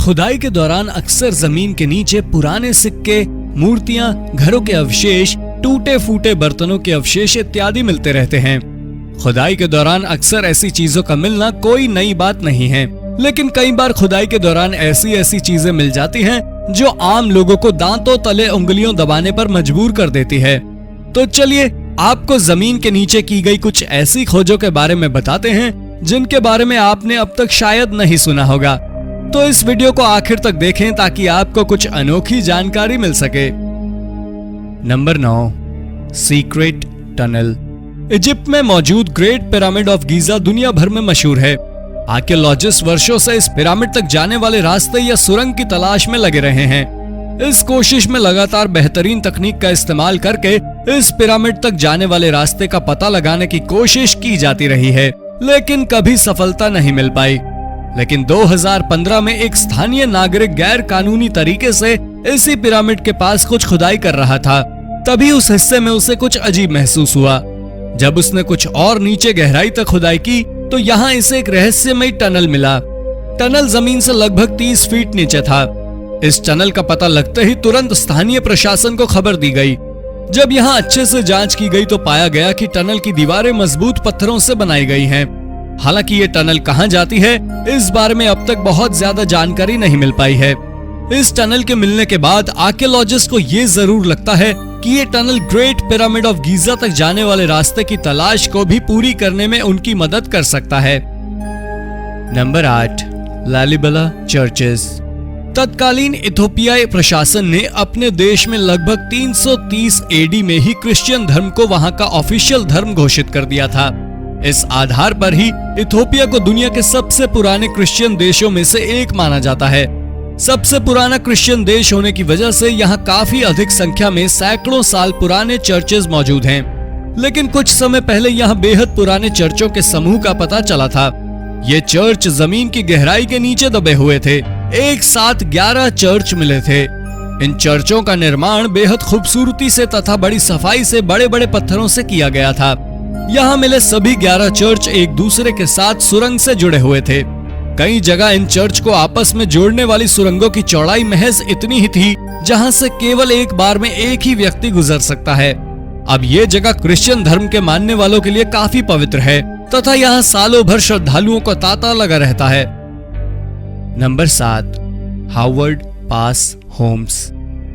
खुदाई के दौरान अक्सर जमीन के नीचे पुराने सिक्के, मूर्तियां, घरों के अवशेष, टूटे फूटे बर्तनों के अवशेष इत्यादि मिलते रहते हैं। खुदाई के दौरान अक्सर ऐसी चीजों का मिलना कोई नई बात नहीं है, लेकिन कई बार खुदाई के दौरान ऐसी चीजें मिल जाती हैं जो आम लोगों को दांतों तले उंगलियों दबाने पर मजबूर कर देती है। तो चलिए आपको जमीन के नीचे की गई कुछ ऐसी खोजों के बारे में बताते हैं जिनके बारे में आपने अब तक शायद नहीं सुना होगा। तो इस वीडियो को आखिर तक देखें ताकि आपको कुछ अनोखी जानकारी मिल सके। Number 9, secret tunnel. इजिप्ट में मौजूद ग्रेट पिरामिड ऑफ गीजा दुनिया भर में मशहूर है। आर्कियोलॉजिस्ट वर्षों से इस पिरामिड तक जाने वाले रास्ते या सुरंग की तलाश में लगे रहे हैं। इस कोशिश में लगातार बेहतरीन तकनीक का इस्तेमाल करके इस पिरामिड तक जाने वाले रास्ते का पता लगाने की कोशिश की जाती रही है, लेकिन कभी सफलता नहीं मिल पाई। लेकिन 2015 में एक स्थानीय नागरिक गैर कानूनी तरीके से इसी पिरामिड के पास कुछ खुदाई कर रहा था। तभी उस हिस्से में उसे कुछ अजीब महसूस हुआ। जब उसने कुछ और नीचे गहराई तक खुदाई की तो यहाँ इसे एक रहस्यमयी टनल मिला। टनल जमीन से लगभग 30 फीट नीचे था। इस टनल का पता लगते ही तुरंत स्थानीय प्रशासन को खबर दी गई। जब यहाँ अच्छे से जांच की गई तो पाया गया कि टनल की दीवारें मजबूत पत्थरों से बनाई गई हैं। हालांकि ये टनल कहाँ जाती है इस बारे में अब तक बहुत ज्यादा जानकारी नहीं मिल पाई है। इस टनल के मिलने के बाद आर्कियोलॉजिस्ट को ये जरूर लगता है कि ये tunnel great pyramid of Giza तक जाने वाले रास्ते की तलाश को भी पूरी करने में उनकी मदद कर सकता है। Number 8, Lalibela churches. तत्कालीन इथोपियाई प्रशासन ने अपने देश में लगभग 330 एडी में ही क्रिश्चियन धर्म को वहां का ऑफिशियल धर्म घोषित कर दिया था। इस आधार पर ही इथोपिया को दुनिया के सबसे पुराने क्रिश्चियन देशों में से एक माना जाता है। सबसे पुराना क्रिश्चियन देश होने की वजह से यहाँ काफी अधिक संख्या में सैकड़ों साल पुराने चर्चेज मौजूद हैं। लेकिन कुछ समय पहले यहाँ बेहद पुराने चर्चों के समूह का पता चला था। ये चर्च जमीन की गहराई के नीचे दबे हुए थे। एक साथ 11 चर्च मिले थे। इन चर्चों का निर्माण बेहद खूबसूरती से तथा बड़ी सफाई से बड़े बड़े पत्थरों से किया गया था। यहाँ मिले सभी 11 चर्च एक दूसरे के साथ सुरंग से जुड़े हुए थे। कई जगह इन चर्च को आपस में जोड़ने वाली सुरंगों की चौड़ाई महज इतनी ही थी जहां से केवल एक बार में एक ही व्यक्ति गुजर सकता है। अब ये जगह क्रिश्चियन धर्म के मानने वालों के लिए काफी पवित्र है तथा यहाँ सालों भर श्रद्धालुओं का तांता लगा रहता है। नंबर 7, हार्वर्ड पास होम्स।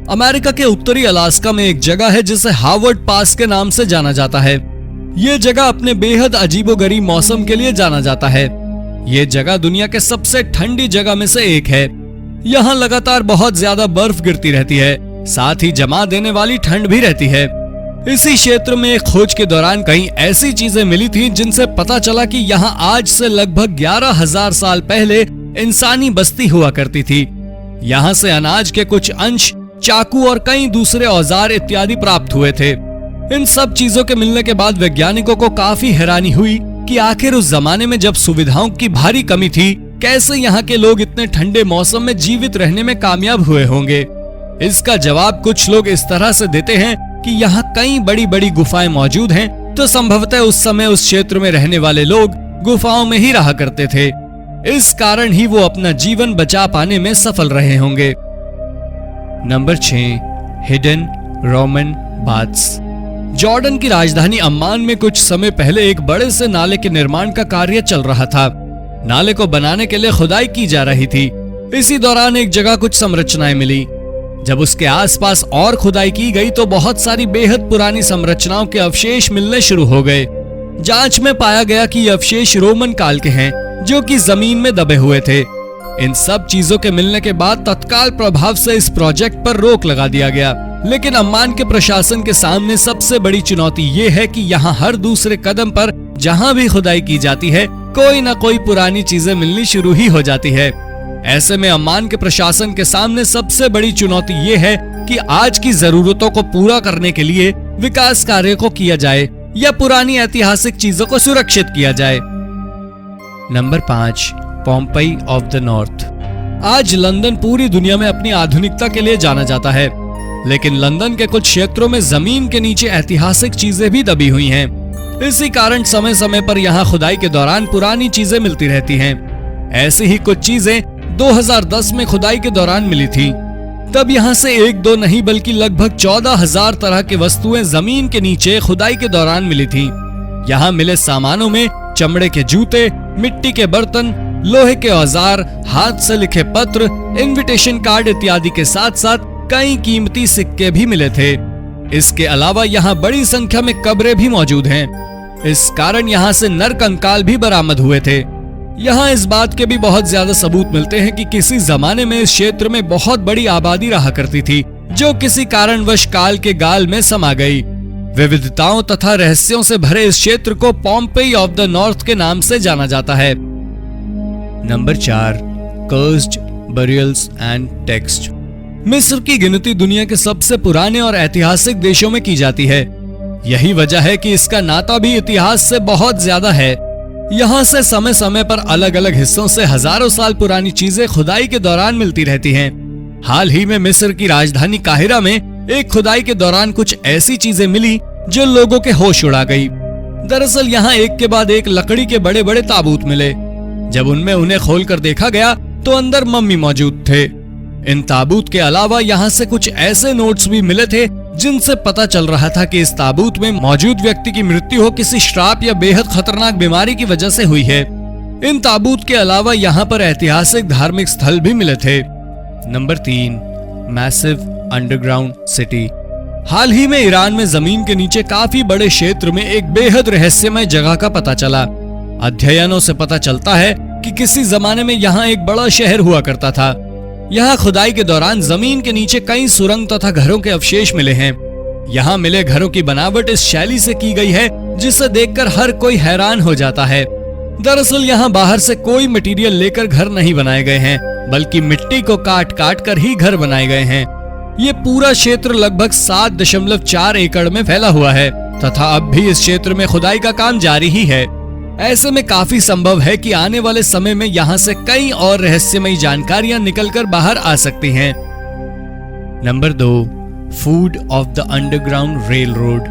अमेरिका के उत्तरी अलास्का में एक जगह है जिसे हार्वर्ड पास के नाम से जाना जाता है। ये जगह अपने बेहद अजीबोगरीब मौसम के लिए जाना जाता है। ये जगह दुनिया के सबसे ठंडी जगह में से एक है। यहाँ लगातार बहुत ज्यादा बर्फ गिरती रहती है, साथ ही जमा देने वाली ठंड भी रहती है। इसी क्षेत्र में एक खोज के दौरान कई ऐसी चीजें मिली थी जिनसे पता चला कि यहाँ आज से लगभग 11,000 साल पहले इंसानी बस्ती हुआ करती थी। यहाँ से अनाज के कुछ अंश, चाकू और कई दूसरे औजार इत्यादि प्राप्त हुए थे। इन सब चीजों के मिलने के बाद वैज्ञानिकों को काफी हैरानी हुई कि आखिर उस जमाने में जब सुविधाओं की भारी कमी थी, कैसे यहाँ के लोग इतने ठंडे मौसम में जीवित रहने में कामयाब हुए होंगे। इसका जवाब कुछ लोग इस तरह से देते हैं कि यहाँ कई बड़ी बड़ी गुफाएं मौजूद हैं, तो संभवतः उस समय उस क्षेत्र में रहने वाले लोग गुफाओं में ही रहा करते थे। इस कारण ही वो अपना जीवन बचा पाने में सफल रहे होंगे। Number 6, hidden Roman baths. Jordan की राजधानी अम्मान में कुछ समय पहले एक बड़े से नाले के निर्माण का कार्य चल रहा था। नाले को बनाने के लिए खुदाई की जा रही थी। इसी दौरान एक जगह कुछ संरचनाएं मिली। जब उसके आसपास और खुदाई की गई तो बहुत सारी बेहद पुरानी संरचनाओं के अवशेष मिलने शुरू हो गए। जांच में पाया गया कि ये अवशेष रोमन काल के हैं, जो कि जमीन में दबे हुए थे। इन सब चीजों के मिलने के बाद तत्काल प्रभाव से इस प्रोजेक्ट पर रोक लगा दिया गया। लेकिन अम्मान के प्रशासन के सामने सबसे बड़ी चुनौती ये है कि यहाँ हर दूसरे कदम पर जहाँ भी खुदाई की जाती है, कोई न कोई पुरानी चीजें मिलनी शुरू ही हो जाती है। ऐसे में अम्मान के प्रशासन के सामने सबसे बड़ी चुनौती ये है कि आज की जरूरतों को पूरा करने के लिए विकास कार्य को किया जाए या पुरानी ऐतिहासिक चीजों को सुरक्षित किया जाए। Number 5, Pompeii of the north. आज लंदन पूरी दुनिया में अपनी आधुनिकता के लिए जाना जाता है, लेकिन लंदन के कुछ क्षेत्रों में जमीन के नीचे ऐतिहासिक चीजें भी दबी हुई हैं। इसी कारण समय समय पर यहाँ खुदाई के दौरान पुरानी चीजें मिलती रहती हैं। ऐसी ही कुछ चीजें 2010 में खुदाई के दौरान मिली थी। तब यहाँ से एक दो नहीं बल्कि लगभग 14,000 तरह की वस्तुएं जमीन के नीचे खुदाई के दौरान मिली थी। यहाँ मिले सामानों में चमड़े के जूते, मिट्टी के बर्तन, लोहे के औजार, हाथ से लिखे पत्र, इनविटेशन कार्ड इत्यादि के साथ साथ कई कीमती सिक्के भी मिले थे। इसके अलावा यहाँ बड़ी संख्या में कब्रें भी मौजूद हैं। इस कारण यहाँ से नर कंकाल भी बरामद हुए थे। यहाँ इस बात के भी बहुत ज्यादा सबूत मिलते हैं कि किसी जमाने में इस क्षेत्र में बहुत बड़ी आबादी रहा करती थी, जो किसी कारणवश काल के गाल में समा गई। विविधताओं तथा रहस्यों से भरे इस क्षेत्र को पोम्पेई ऑफ द नॉर्थ के नाम से जाना जाता है। Number 4, cursed burials and text. मिस्र की गिनती दुनिया के सबसे पुराने और ऐतिहासिक देशों में की जाती है। यही वजह है कि इसका नाता भी इतिहास से बहुत ज्यादा है। यहाँ से समय समय पर अलग अलग हिस्सों से हजारों साल पुरानी चीजें खुदाई के दौरान मिलती रहती हैं। हाल ही में मिस्र की राजधानी काहिरा में एक खुदाई के दौरान कुछ ऐसी चीजें मिली जो लोगों के होश उड़ा गई। दरअसल यहाँ एक के बाद एक लकड़ी के बड़े बड़े ताबूत मिले। जब उनमें उन्हें खोलकर देखा गया तो अंदर मम्मी मौजूद थे। इन ताबूत के अलावा यहाँ से कुछ ऐसे नोट्स भी मिले थे जिनसे पता चल रहा था कि इस ताबूत में मौजूद व्यक्ति की मृत्यु हो किसी श्राप या बेहद खतरनाक बीमारी की वजह से हुई है। इन ताबूत के अलावा यहाँ पर ऐतिहासिक धार्मिक स्थल भी मिले थे। Number 3, massive underground city. हाल ही में ईरान में जमीन के नीचे काफी बड़े क्षेत्र में एक बेहद रहस्यमय जगह का पता चला। अध्ययनों से पता चलता है कि किसी जमाने में यहाँ एक बड़ा शहर हुआ करता था। यहाँ खुदाई के दौरान जमीन के नीचे कई सुरंग तथा घरों के अवशेष मिले हैं। यहाँ मिले घरों की बनावट इस शैली से की गई है जिसे देखकर हर कोई हैरान हो जाता है। दरअसल यहाँ बाहर से कोई मटेरियल लेकर घर नहीं बनाए गए हैं, बल्कि मिट्टी को काट काट कर ही घर बनाए गए हैं। ये पूरा क्षेत्र लगभग 7.4 एकड़ में फैला हुआ है तथा अब भी इस क्षेत्र में खुदाई का काम जारी ही है। ऐसे में काफी संभव है कि आने वाले समय में यहाँ से कई और रहस्यमयी जानकारियां निकलकर बाहर आ सकती हैं। Number 2, food of the underground railroad.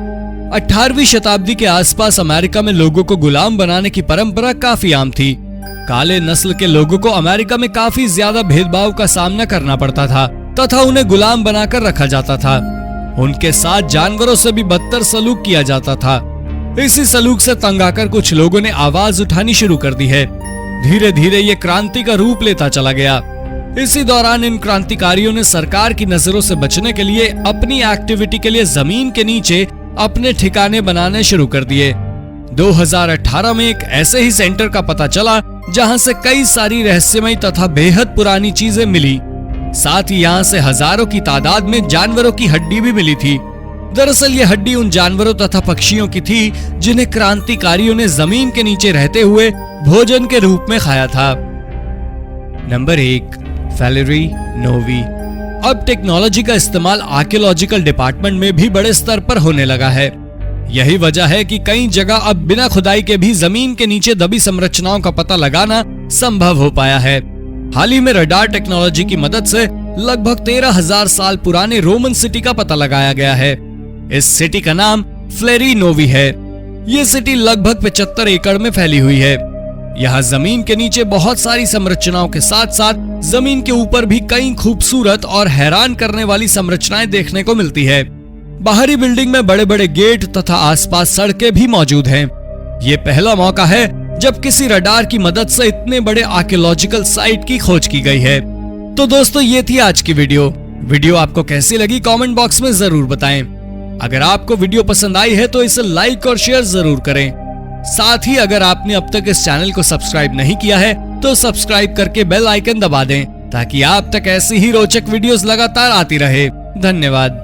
18वीं शताब्दी के आसपास अमेरिका में लोगों को गुलाम बनाने की परंपरा काफी आम थी। काले नस्ल के लोगों को अमेरिका में काफी ज्यादा भेदभाव का सामना करना पड़ता था तथा उन्हें गुलाम बनाकर रखा जाता था। उनके साथ जानवरों से भी बदतर सलूक किया जाता था। इसी सलूक से तंग आकर कुछ लोगों ने आवाज उठानी शुरू कर दी है। धीरे धीरे ये क्रांति का रूप लेता चला गया। इसी दौरान इन क्रांतिकारियों ने सरकार की नजरों से बचने के लिए अपनी एक्टिविटी के लिए जमीन के नीचे अपने ठिकाने बनाने शुरू कर दिए। 2018 में एक ऐसे ही सेंटर का पता चला जहां से कई सारी रहस्यमयी तथा बेहद पुरानी चीजें मिली। साथ ही यहाँ से हजारों की तादाद में जानवरों की हड्डी भी मिली थी। दरअसल ये हड्डी उन जानवरों तथा पक्षियों की थी जिन्हें क्रांतिकारियों ने जमीन के नीचे रहते हुए भोजन के रूप में खाया था। नंबर 1, फैलेरी नोवी। अब टेक्नोलॉजी का इस्तेमाल आर्कियोलॉजिकल डिपार्टमेंट में भी बड़े स्तर पर होने लगा है। यही वजह है कि कई जगह अब बिना खुदाई के भी जमीन के नीचे दबी संरचनाओं का पता लगाना संभव हो पाया है। हाल ही में रडार टेक्नोलॉजी की मदद से लगभग 13,000 साल पुराने रोमन सिटी का पता लगाया गया है। इस सिटी का नाम फ्लेरी नोवी है। ये सिटी लगभग 75 एकड़ में फैली हुई है। यहाँ जमीन के नीचे बहुत सारी संरचनाओं के साथ साथ जमीन के ऊपर भी कई खूबसूरत और हैरान करने वाली संरचनाएं देखने को मिलती है। बाहरी बिल्डिंग में बड़े बड़े गेट तथा आसपास सड़कें भी मौजूद हैं। ये पहला मौका है जब किसी रडार की मदद से इतने बड़े आर्कियोलॉजिकल साइट की खोज की गई है। तो दोस्तों ये थी आज की वीडियो आपको कैसी लगी कमेंट बॉक्स में जरूर बताएं। अगर आपको वीडियो पसंद आई है तो इसे लाइक और शेयर जरूर करें। साथ ही अगर आपने अब तक इस चैनल को सब्सक्राइब नहीं किया है तो सब्सक्राइब करके बेल आइकन दबा दें ताकि आप तक ऐसी ही रोचक वीडियोस लगातार आती रहे। धन्यवाद।